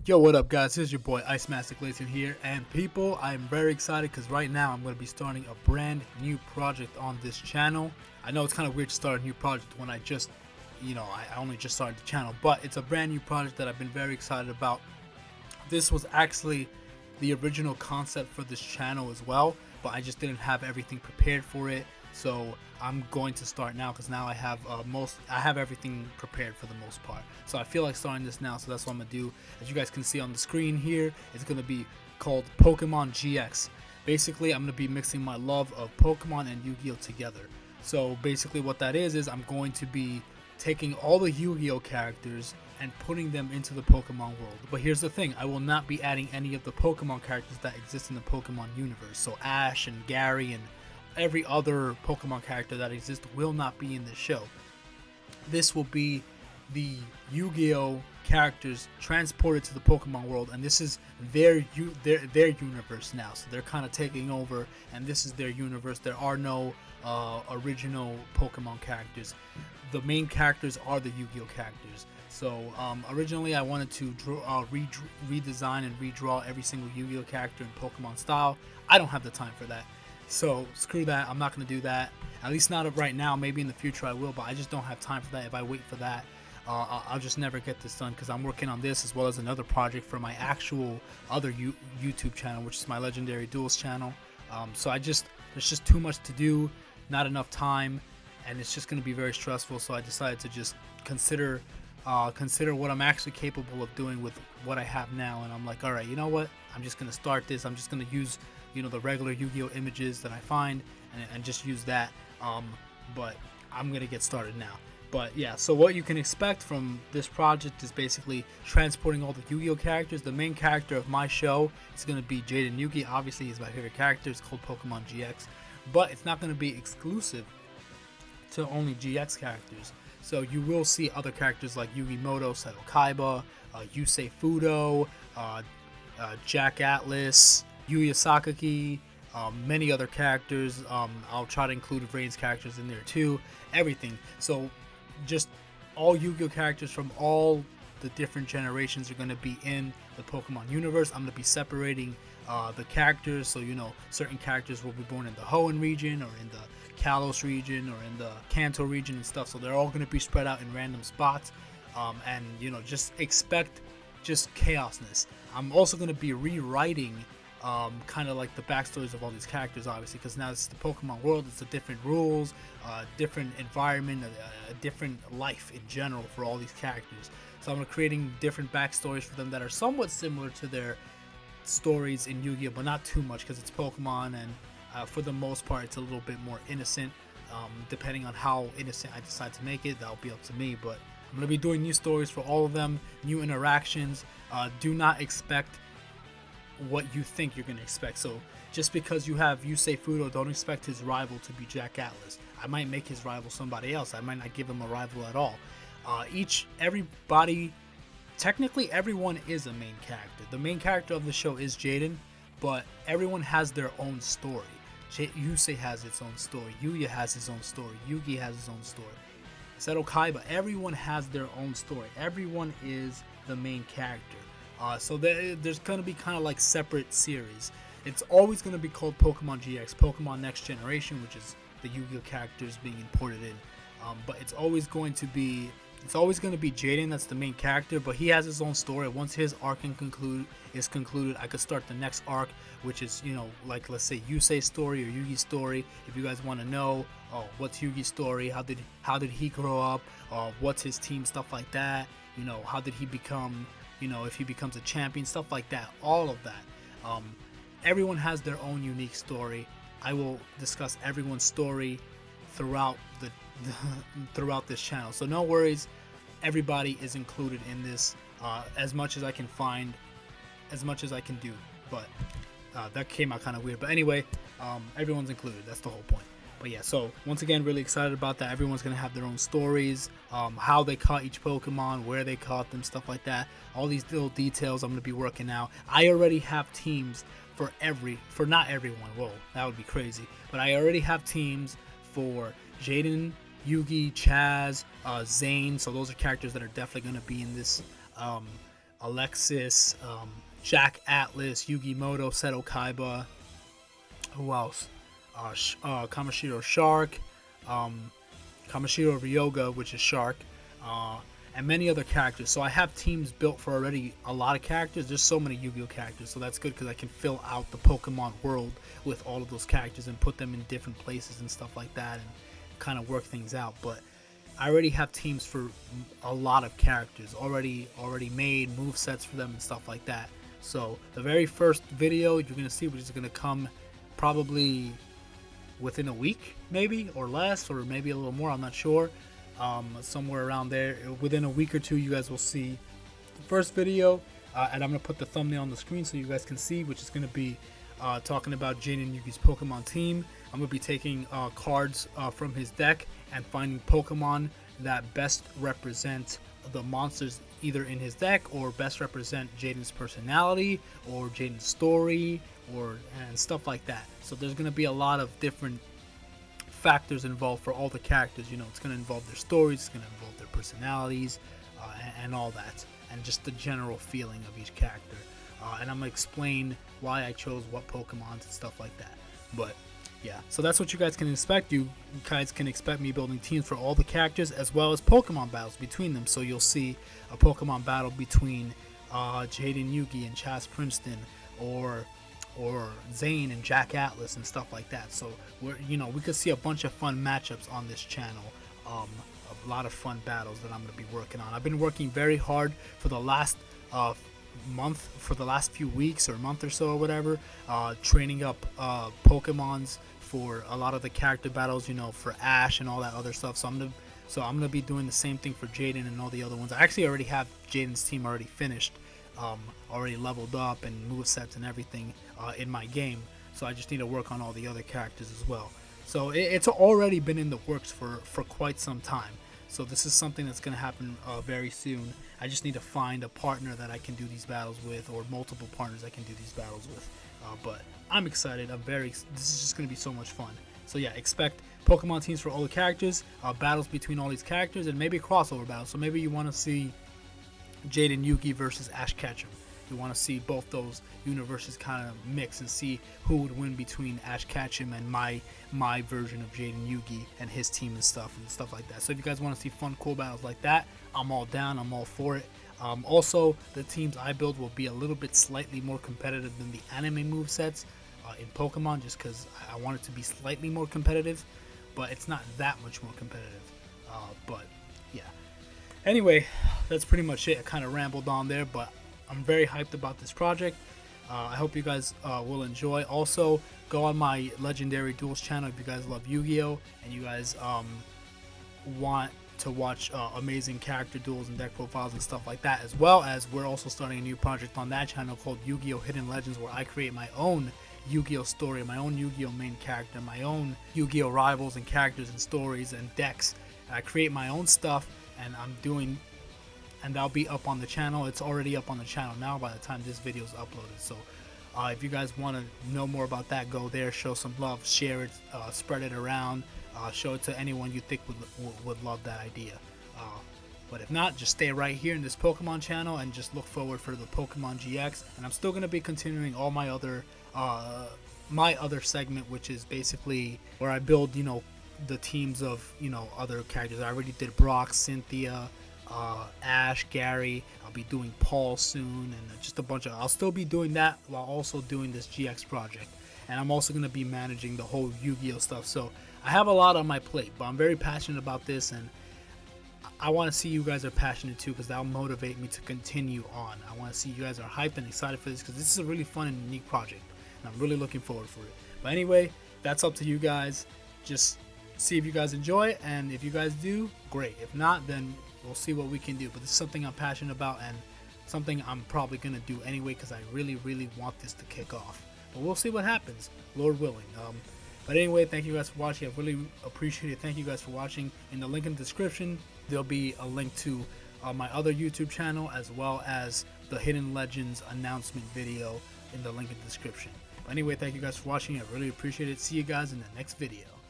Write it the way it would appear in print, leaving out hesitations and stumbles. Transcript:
Yo, what up, guys? This is your boy Ice Master Glacen here, and people, I'm very excited because right now I'm going to be starting a brand new project on this channel. I know it's kind of weird to start a new project when I only just started the channel, but it's a brand new project that I've been very excited about. This was actually the original concept for this channel as well, but I just didn't have everything prepared for it. So I'm going to start now because now I have everything prepared for the most part. So I feel like starting this now, so that's what I'm gonna do. As you guys can see on the screen here, it's gonna be called Pokemon GX. Basically, I'm gonna be mixing my love of Pokemon and Yu-Gi-Oh together. So basically what that is I'm going to be taking all the Yu-Gi-Oh characters and putting them into the Pokemon world. But here's the thing, I will not be adding any of the Pokemon characters that exist in the Pokemon universe. So Ash and Gary and every other Pokemon character that exists will not be in this show. This will be the Yu-Gi-Oh characters transported to the Pokemon world, and this is their universe now. So they're kind of taking over, and this is their universe. There are no original Pokemon characters. The main characters are the Yu-Gi-Oh characters. So originally I wanted to redesign and redraw every single Yu-Gi-Oh character in Pokemon style. I don't have the time for that. So screw that, I'm not going to do that. At least not right now, maybe in the future I will, but I just don't have time for that. If I wait for that, I'll just never get this done because I'm working on this as well as another project for my actual other YouTube channel, which is my Legendary Duels channel. So there's just too much to do, not enough time, and it's just going to be very stressful. So I decided to just consider what I'm actually capable of doing with what I have now, and I'm like, all right, you know what? I'm just gonna start this. I'm just gonna use, the regular Yu-Gi-Oh images that I find, and just use that. But I'm gonna get started now. But yeah, so what you can expect from this project is basically transporting all the Yu-Gi-Oh characters. The main character of my show is gonna be Jaden Yugi. Obviously, he's my favorite character. It's called Pokemon GX, but it's not gonna be exclusive to only GX characters. So you will see other characters like Yugimoto, Seto Kaiba, Yusei Fudo, Jack Atlas, Yuya Sakaki, many other characters. I'll try to include Rain's characters in there too. Everything. So just all Yu-Gi-Oh characters from all the different generations are going to be in the Pokemon universe. I'm going to be separating the characters. So certain characters will be born in the Hoenn region or in the Kalos region or in the Kanto region and stuff. So they're all going to be spread out in random spots. And just expect just chaosness. I'm also going to be rewriting kind of like the backstories of all these characters, obviously, because now it's the Pokemon world. It's a different rules, different environment, a different life in general for all these characters. So I'm creating different backstories for them that are somewhat similar to their stories in Yu-Gi-Oh, but not too much because it's Pokemon, and for the most part it's a little bit more innocent. Depending on how innocent I decide to make it, that'll be up to me, but I'm going to be doing new stories for all of them, new interactions. Do not expect what you think you're going to expect. So just because you have Yusei Fudo, don't expect his rival to be Jack Atlas. I might make his rival somebody else. I might not give him a rival at all. Everybody, technically everyone is a main character. The main character of the show is Jaden, but everyone has their own story. Yusei has its own story. Yuya has his own story. Yugi has his own story. Seto Kaiba, everyone has their own story. Everyone is the main character. So there's going to be kind of like separate series. It's always going to be called Pokemon GX, Pokemon Next Generation, which is the Yu-Gi-Oh characters being imported in. But it's always going to be Jaden that's the main character, but he has his own story. Once his arc is concluded, I could start the next arc, which is, like let's say Yusei's story or Yugi's story. If you guys want to know, what's Yugi's story? How did he grow up? What's his team? Stuff like that. How did he become? If he becomes a champion, stuff like that. All of that. Everyone has their own unique story. I will discuss everyone's story throughout throughout this channel. So no worries. Everybody is included in this. As much as I can find, as much as I can do. But that came out kind of weird. But anyway, everyone's included. That's the whole point. But yeah, so once again, really excited about that. Everyone's going to have their own stories, how they caught each Pokemon, where they caught them, stuff like that. All these little details I'm going to be working out. I already have teams for not everyone. Whoa, that would be crazy. But I already have teams for Jaden, Yugi, Chaz, Zane. So those are characters that are definitely going to be in this Alexis, Jack Atlas, Yugi Moto, Seto Kaiba. Who else? Kamashiro Shark, Kamashiro Ryoga, which is Shark, and many other characters. So I have teams built for already a lot of characters. There's so many Yu-Gi-Oh characters, so that's good because I can fill out the Pokemon world with all of those characters and put them in different places and stuff like that, and kind of work things out. But I already have teams for a lot of characters already made, move sets for them and stuff like that. So the very first video you're gonna see, which is gonna come probably within a week, maybe, or less, or maybe a little more, I'm not sure, somewhere around there. Within a week or two, you guys will see the first video, and I'm gonna put the thumbnail on the screen so you guys can see, which is gonna be talking about Jaden Yugi's Pokemon team. I'm gonna be taking cards from his deck and finding Pokemon that best represent the monsters either in his deck or best represent Jaden's personality or Jaden's story and stuff like that. So there's going to be a lot of different factors involved for all the characters. You know, it's going to involve their stories, it's going to involve their personalities, and all that, and just the general feeling of each character. And I'm going to explain why I chose what Pokemon and stuff like that. But yeah, so that's what you guys can expect. You guys can expect me building teams for all the characters as well as Pokemon battles between them. So you'll see a Pokemon battle between Jaden Yugi and Chaz Princeton, or Zane and Jack Atlas and stuff like that. So we could see a bunch of fun matchups on this channel. A lot of fun battles that I'm going to be working on. I've been working very hard for the last few weeks or month or so or whatever, training up Pokemons for a lot of the character battles, for Ash and all that other stuff. So I'm gonna be doing the same thing for Jaden and all the other ones. I actually already have Jaden's team already finished, already leveled up and movesets and everything in my game. So I just need to work on all the other characters as well. So it's already been in the works for quite some time. So this is something that's going to happen very soon. I just need to find a partner that I can do these battles with, or multiple partners I can do these battles with. But I'm excited. This is just going to be so much fun. So yeah, expect Pokemon teams for all the characters, battles between all these characters, and maybe crossover battles. So maybe you want to see Jaden Yugi versus Ash Ketchum. You want to see both those universes kind of mix and see who would win between Ash Ketchum and my version of Jaden Yugi and his team and stuff like that. So if you guys want to see fun, cool battles like that, I'm all down. I'm all for it. Also, the teams I build will be a little bit slightly more competitive than the anime movesets in Pokemon, just because I want it to be slightly more competitive, but it's not that much more competitive. But yeah. Anyway, that's pretty much it. I kind of rambled on there, but I'm very hyped about this project. I hope you guys will enjoy. Also, go on my Legendary Duels channel if you guys love Yu-Gi-Oh! And you guys want to watch amazing character duels and deck profiles and stuff like that, as well as we're also starting a new project on that channel called Yu-Gi-Oh! Hidden Legends, where I create my own Yu-Gi-Oh! Story, my own Yu-Gi-Oh! Main character, my own Yu-Gi-Oh! Rivals and characters and stories and decks. And I create my own stuff, and and that'll be up on the channel. It's already up on the channel now by the time this video is uploaded. So if you guys want to know more about that, go there, show some love, share it, spread it around, show it to anyone you think would love that idea. But if not, just stay right here in this Pokemon channel and just look forward for the Pokemon GX. And I'm still going to be continuing all my other segment, which is basically where I build the teams of other characters. I already did Brock, Cynthia, Ash, Gary. I'll be doing Paul soon, and just a bunch of. I'll still be doing that while also doing this GX project, and I'm also going to be managing the whole Yu-Gi-Oh stuff. So I have a lot on my plate, but I'm very passionate about this, and I want to see you guys are passionate too, because that'll motivate me to continue on. I want to see you guys are hyped and excited for this, because this is a really fun and unique project, and I'm really looking forward for it. But anyway, that's up to you guys. Just see if you guys enjoy it, and if you guys do, great. If not, then we'll see what we can do. But this is something I'm passionate about, and something I'm probably going to do anyway, because I really, really want this to kick off. But we'll see what happens, Lord willing. But anyway, thank you guys for watching. I really appreciate it. Thank you guys for watching. In the link in the description, there'll be a link to my other YouTube channel, as well as the Hidden Legends announcement video in the link in the description. But anyway, thank you guys for watching. I really appreciate it. See you guys in the next video.